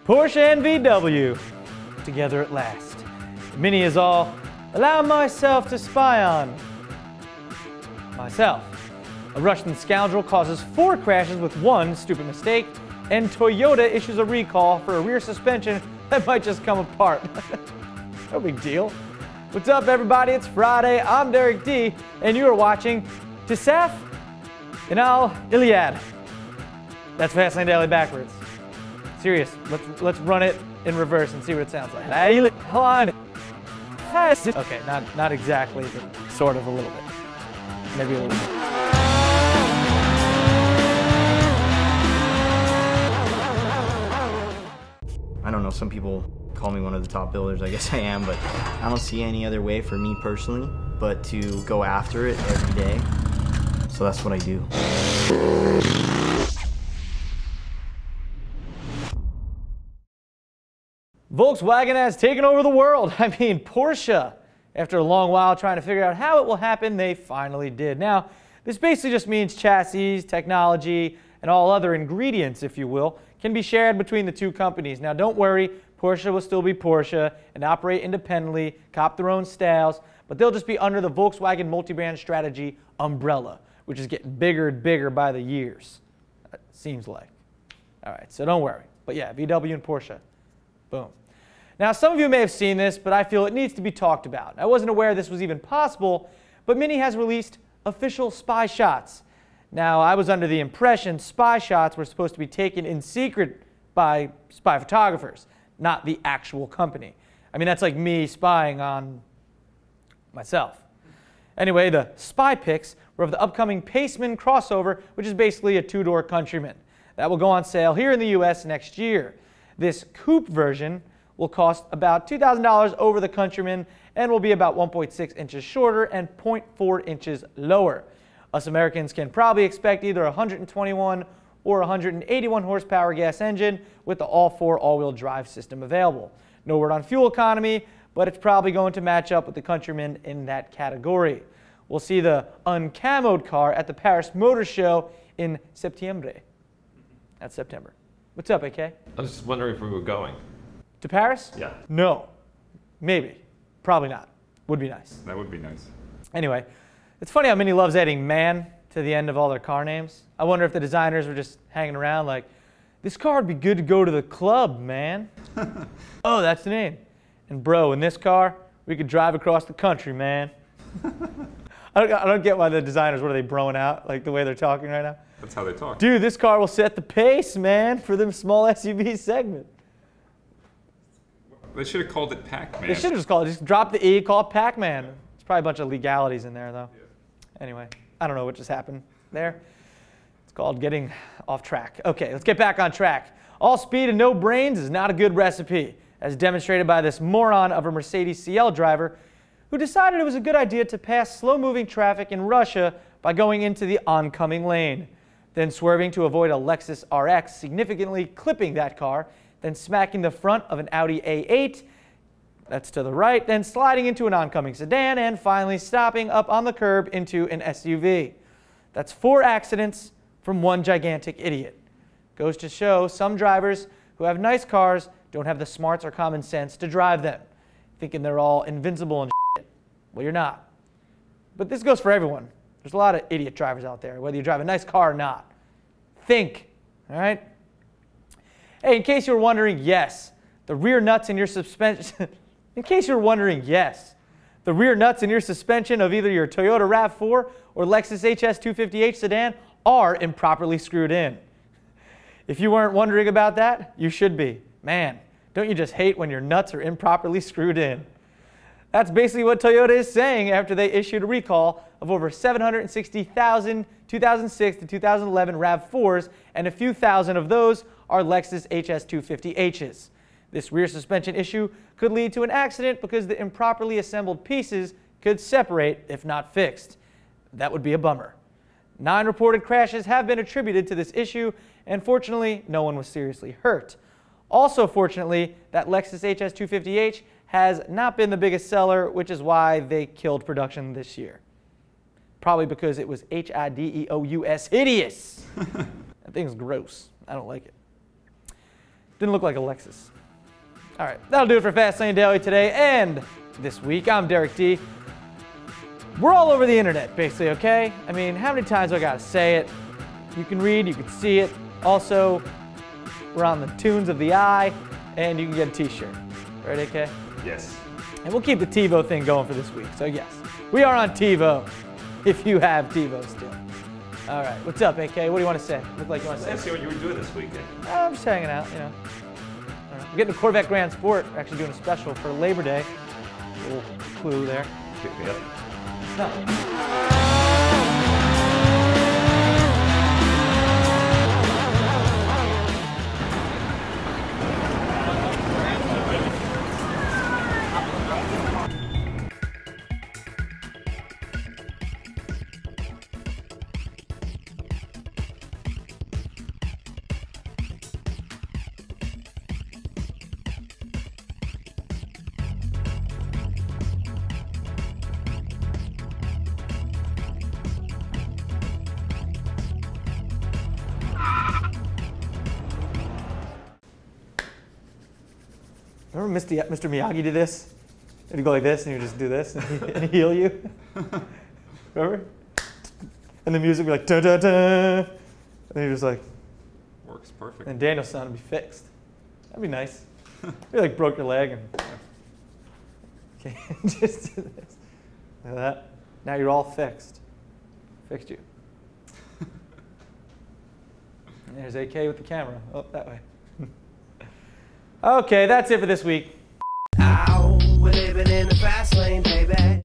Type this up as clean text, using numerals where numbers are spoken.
Porsche and VW, together at last. Mini is all, allow myself to spy on myself. A Russian scoundrel causes 4 crashes with 1 stupid mistake, and Toyota issues a recall for a rear suspension that might just come apart. No big deal. What's up, everybody? It's Friday. I'm Derek D, and you are watching Tisaf and Al Iliad. That's Fastline Daily backwards. Serious. Let's run it in reverse and see what it sounds like. Hold on. Okay, not exactly, but sort of a little bit. Maybe a little bit. I don't know, some people call me one of the top builders. I guess I am, but I don't see any other way for me personally but to go after it every day. So that's what I do. Volkswagen has taken over the world. I mean, Porsche. After a long while trying to figure out how it will happen, they finally did. Now, this basically just means chassis, technology, and all other ingredients, if you will, can be shared between the two companies. Now, don't worry, Porsche will still be Porsche and operate independently, cop their own styles, but they'll just be under the Volkswagen multi-brand strategy umbrella, which is getting bigger and bigger by the years, it seems like. All right, so don't worry. But yeah, VW and Porsche, boom. Now, some of you may have seen this, but I feel it needs to be talked about. I wasn't aware this was even possible, but Mini has released official spy shots. Now, I was under the impression spy shots were supposed to be taken in secret by spy photographers, not the actual company. I mean, that's like me spying on myself. Anyway, the spy pics were of the upcoming Paceman crossover, which is basically a 2-door Countryman. That will go on sale here in the US next year. This coupe version will cost about $2,000 over the Countryman and will be about 1.6 inches shorter and 0.4 inches lower. Us Americans can probably expect either a 121 or 181 horsepower gas engine with the all-4 all-wheel drive system available. No word on fuel economy, but it's probably going to match up with the Countryman in that category. We'll see the uncamoed car at the Paris Motor Show in September. That's September. What's up, AK? I was just wondering if we were going. To Paris? Yeah. No. Maybe. Probably not. Would be nice. That would be nice. Anyway, it's funny how Mini loves adding man to the end of all their car names. I wonder if the designers were just hanging around like, this car would be good to go to the club, man. Oh, that's the name. And bro, in this car, we could drive across the country, man. I don't get why the designers, what are they broing out? Like the way they're talking right now? That's how they talk. Dude, this car will set the pace, man, for the small SUV segment. They should have called it Pac-Man. They should have just called it, just drop the E, call it Pac-Man. There's probably a bunch of legalities in there, though. Yeah. Anyway, I don't know what just happened there. It's called getting off track. Okay, let's get back on track. All speed and no brains is not a good recipe, as demonstrated by this moron of a Mercedes CL driver who decided it was a good idea to pass slow-moving traffic in Russia by going into the oncoming lane, then swerving to avoid a Lexus RX, significantly clipping that car, then smacking the front of an Audi A8, that's to the right, then sliding into an oncoming sedan, and finally stopping up on the curb into an SUV. That's 4 accidents from one gigantic idiot. Goes to show some drivers who have nice cars don't have the smarts or common sense to drive them, thinking they're all invincible and shit. Well, you're not. But this goes for everyone. There's a lot of idiot drivers out there, whether you drive a nice car or not. Think, all right? Hey, in case you were wondering, yes, the rear nuts in your suspension, in case you were wondering, yes, the rear nuts in your suspension of either your Toyota RAV4 or Lexus HS250H sedan are improperly screwed in. If you weren't wondering about that, you should be. Man, don't you just hate when your nuts are improperly screwed in? That's basically what Toyota is saying after they issued a recall of over 760,000 2006 to 2011 RAV4s, and a few thousand of those are Lexus HS250Hs. This rear suspension issue could lead to an accident because the improperly assembled pieces could separate if not fixed. That would be a bummer. 9 reported crashes have been attributed to this issue, and fortunately, no one was seriously hurt. Also, fortunately, that Lexus HS250H has not been the biggest seller, which is why they killed production this year. Probably because it was hideous, hideous. That thing's gross. I don't like it. Didn't look like a Lexus. All right, that'll do it for Fast Lane Daily today and this week. I'm Derek D. We're all over the internet, basically, okay? I mean, how many times do I gotta say it? You can read, you can see it. Also, we're on the tunes of the eye, and you can get a t-shirt. Right, AK? Yes. And we'll keep the TiVo thing going for this week. So yes, we are on TiVo, if you have TiVo still. All right, what's up, AK? What do you want to say? Look like you want to say. Let's see what you were doing this weekend. I'm just hanging out, you know. We're getting to Corvette Grand Sport. We're actually doing a special for Labor Day. A little clue there. Pick me up. No. Remember Mr. Miyagi did this? And he'd go like this, and he'd just do this, and he'd heal you. Remember? And the music would be like, da da da. And then you're just like, Works perfect. and Daniel's son would be fixed. That'd be nice. You like broke your leg, and okay, just do this. Like that. Now you're all fixed. Fixed you. And there's AK with the camera. Oh, that way. Okay, that's it for this week. Ow, we're living in the fast lane, baby.